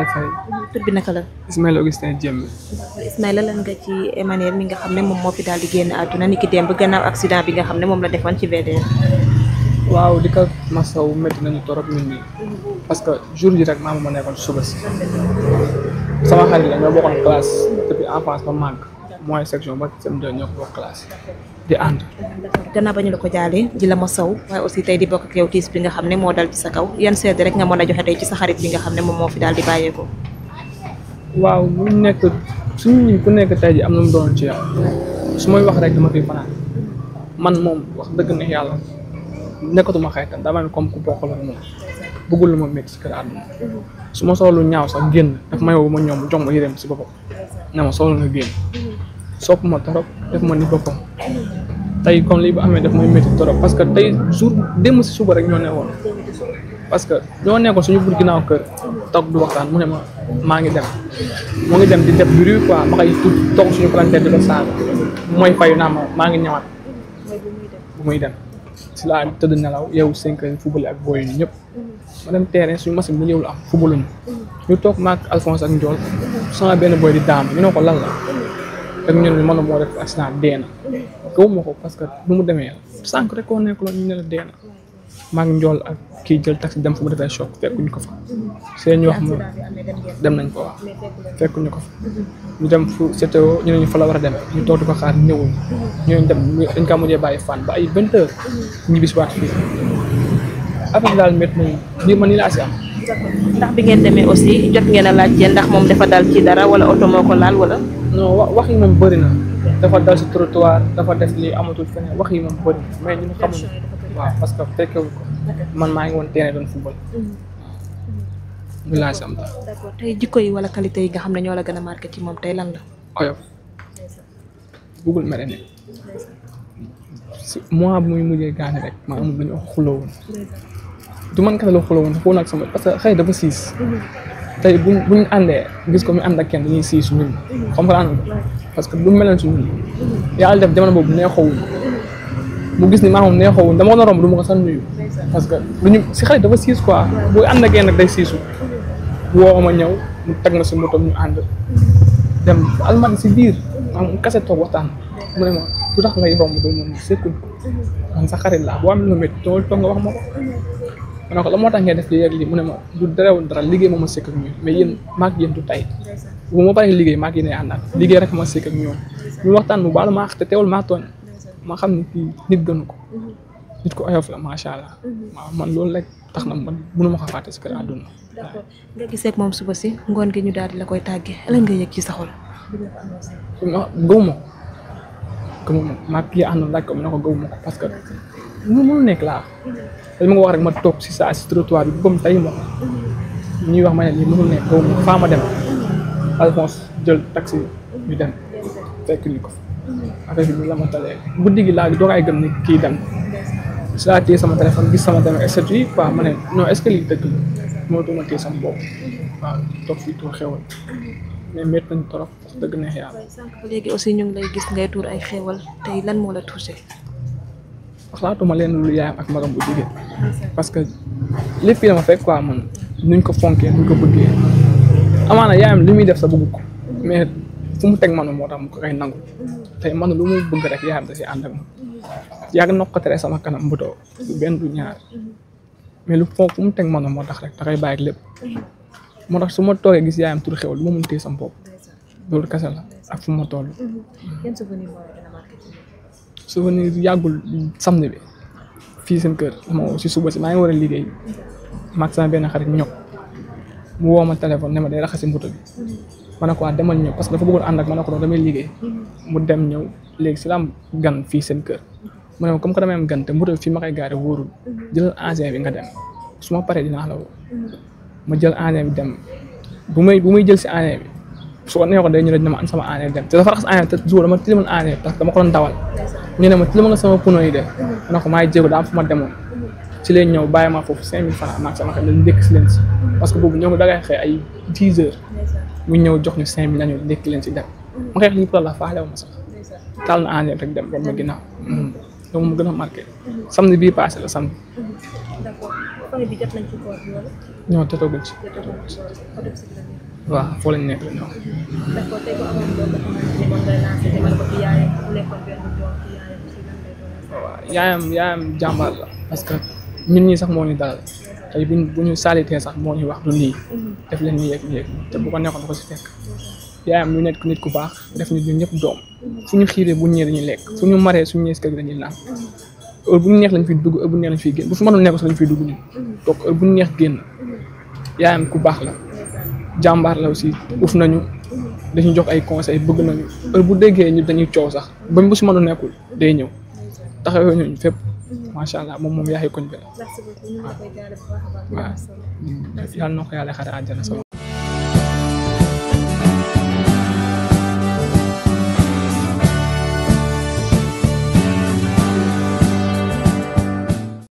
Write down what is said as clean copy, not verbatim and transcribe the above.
lay fay. tur bi naka la. Ismaïla Augustin Diémé. Ismaïla lan nga ci Emmanuel mi nga xam ne moom moo fi daal di génn àdduna ni ki démb gannaaw accident bi nga xam ne moom la defoon ci VDN. waaw di ko masawu métti nañu torop ñun ñi parce que jour ji rek maa ma nekkoon suba si sama xarit la ñoo bokkoon classe depuis enfance ba màgg mooy section ba CM2 ñoo ko bokk classe di ànd. gannaaw ba ñu la ko jaalee di la masawu waaye aussi tey di bokk ak yow tiis bi nga xam ne moo dal ci sa kaw yan seede rek nga mën a joxe tey ci sa xarit bi nga xam ne moom moo fi daal di bàyyeekoo. waaw bu nekk suñu ñi ku nekk tey ji am na mu doon ci yow su may wax rek dama fiy fanaan man moom wax dëgg ne yàlla nekkatuma xaytan dama ne comme ku bokk la moom bëggul lu ma métti si kër àdduna su ma soxla lu ñaaw sax génn daf may woo ma ñoom mu jox ma yéreem si boppam ne ma soxla nga génn sopp ma torop def ma ni boppam tey comme lii bu amee daf may métti torop parce que tey jour démb si suba rek ñoo ne woon parce que ñoo nekkoon suñu bur ginnaaw kër toog du waxtaan mu ne ma maa ngi dem mu ngi dem di def bruit quoi ma koy toog suñu palanteer di ko saaga mooy fayu naa ma maa ngi ñëwaat bu muy dem si laa tëdd nelaw yow 5 heures football ak booy yi ñëpp ma dem terrain suñu machine bu ñëwul am footballuñu ñu toog maag Alphonse ak Ndiol sama benn boy di daanu ñu ne ko lan la rek ñun ñu mën a moo def accident dee na gëwuma ko parce que nu mu demee sànq rek koo nekk loon ñu ne la dee na maag Ndiol ak kii jël taxi dem fu mu defee choc fekkuñu ko fa see ñu wax mu dem nañ ko wax fekkuñu ko fa ñu dem fu CTO ñu ne ñu fa la war a dem ñu toog di ko xaar ñëwul ñooñu dem dañ kaa mujjee bàyyi fan ba ay 20 heures ñibbisi waat fii affaire daal métti nañu lii man nii laa si am. ndax bi ngeen demee aussi jot ngeen a laajte ndax moom dafa dal ci dara wala oto moo ko laal wala. non wax yi moom bëri na dafa dal si trottoir dafa def lii amatul feneen wax yi moom bëri na mais ñun xamuñu waaw parce que fekkewul ko man maa ngi woon terrain doon football laa si am daal. d'accord tey jikko yi wala qualité yi nga xam ne ñoo la gën a marqué ci moom tey lan la. oyof bëggul mere ne si mois bu muy mujjee gaañ rek maa amul lu ñu wax xuloo woon du man kese la xuloo woon foo nag sama parce que xëy dafa siis tey buñ àndee gis ko mu ànd ak kenn dañuy siis ñun comprendre nga parce que du meloon si ñun yàlla def jamono boobu neexoowuñ mu gis ni maa moom neexoowuñ dama ko romb du ma ko sax nuyu parce que luñu si xale dafa siis quoi booy ànd ak kenn nag day siisu woo ma ñëw mu teg na si moto ñu ànd dem almadi si biir maanaam kase toog waxtaan mu ne ma lu tax ngay romb doo mën sekkuñ man sa xarit laa boo amee lu métti toog nga wax ma ko ma ne ko la moo tax ngay def lii ak lii mu ne ma du derewul dara liggéey moom ma sekk ak ñoom mais yéen maag yéen du tay bu ma paree liggéey maag yéen ay àndaat liggéey rek ma sekk ak ñoom ñu waxtaan bu baax la maa te teewul maa tooñ ma xam ne kii nit gënu ko nit ko oyof la macha allah waaw man loolu rek tax na man mënu ma ko fàtte si kër àdduna. d'accord nga gisee ak moom suba si ngoon gi ñu daal di la koy tàggee lan nga yëg ci sa xol. gëwuma ko maa kii àndoon laaj ko mu ne ko gëwuma ko parce que mënu nekk laa dañ ma ko wax rek ma toog si saa si trottoir bi comme tey ma ñuy wax ma ne lii mënul nekk gëwuma faa ma dem Alphonse jël taxi ñu dem fekk ñu ko affaire bi la ma talee guddi gi laa doog ay gëm ni kii dem si laa téye sama téléphone gis sama dem et cetera quoi ma ne non est-ce que lii dëgg la mënatuma téye sama bopp waaw toog fii tuur xewal mais métti nañu trop wax dëgg neex yàlla. léegi aussi ñu ngi lay gis ngay tuur ay xewal tey lan moo la touché. waxlaatuma leen lu yaayam ak magam bu jigéen parce que lépp fii dama fekk quoi man nuñ ko fonkee nuñ ko bëggee amaana yaayam li muy def sa bëgg ko mais fu mu teg man moo tax mu ko koy nangu tey man lu mu bëgg rek yaayam da si ànd ak ma yàgg na ko tere sama kanam mbutoo du benn du ñaar mais lu fu mu teg man moo tax rek da koy bàyyi ak lépp moo tax su ma toogee gis yaayam tur xewal lu ma mën téye sama bopp loolu kese la ak fu ma toll. souvenir yàggul samedi bi fii seen kër dama si suba si maa ngi war a liggéey maag sama benn xarit ñëw mu woo ma téléphone ne ma day raxasi mbuto bi ma ne ko demal ñëw parce que dafa bëggoon ànd ak ma ne ko damay liggéey mu dem ñëw léegi si la am gan fii seen kër mu ne ma comme que damay am gan te mbuto bi fii ma koy gaare wóorul jëlal engin bi nga dem su ma paree dinaa la woo ma jël engin bi dem bu muy jël si engin bi su ko neexoon day ñu ne ma an sama engin dem te dafa raxas engin te jour dama tilimal engin parce que dama ko doon dawal ñu ne ma tilimal nga sama puno yi de ma ne ko maay jéego daa am fu ma demoon ci leen ñëw bàyyi ma foofu 5000 francs maag sama xel dañu ndékk si leen si parce que boobu ñoo ngi dangay xëy ay 10 heures mu ñëw jox ñu 5000 la ñu ndékk leen si dem ma xeex lii pour la faalewu ma sax taal na engin rek dem ba ma ginnaaw loolu mu gën a marqué samedi bii passé la samedi famille bi jot nañ ci koor bi wala. ñoo jotaguñ ci. waaw foo lañ nekk la ñoo. d'accord tey ko amoon doom boo xamante ni moom ngay lancé demal ko ci yaayam mu nekkoon benn doom ci yaayam si lan lay doon. waaw yaayam jàmbaar la parce que ñun ñii sax moo ñu dalal tey bu ñu saalitee sax moo ñu wax du nii def leen nii yegg nii te bu ko nekkoon da ko si fekk yaayam ñu nekk nit ku baax def nit ñu ñëpp doom fu ñu xiiree bu ñëwee dañuy lekk fu ñu maree suñu ñëwee si kër gi dañuy naan heure bu ñu neex lañ fiy dugg heure bu neex lañ fiy génn bu fi mënul nekk sax lañ fiy dugg ñun donc heure bu ñu neex génn yaayam ku baax la jàmbaar la aussi uf nañu dañuy jox ay conseils bëgg nañu heure bu déggee ñu dañuy coow sax bañ bu si mënul nekkul day ñëw taxawee ñu fépp macha allah moom yaay koñ bi la waaw yàlla na ko yàlla xare àjjana sama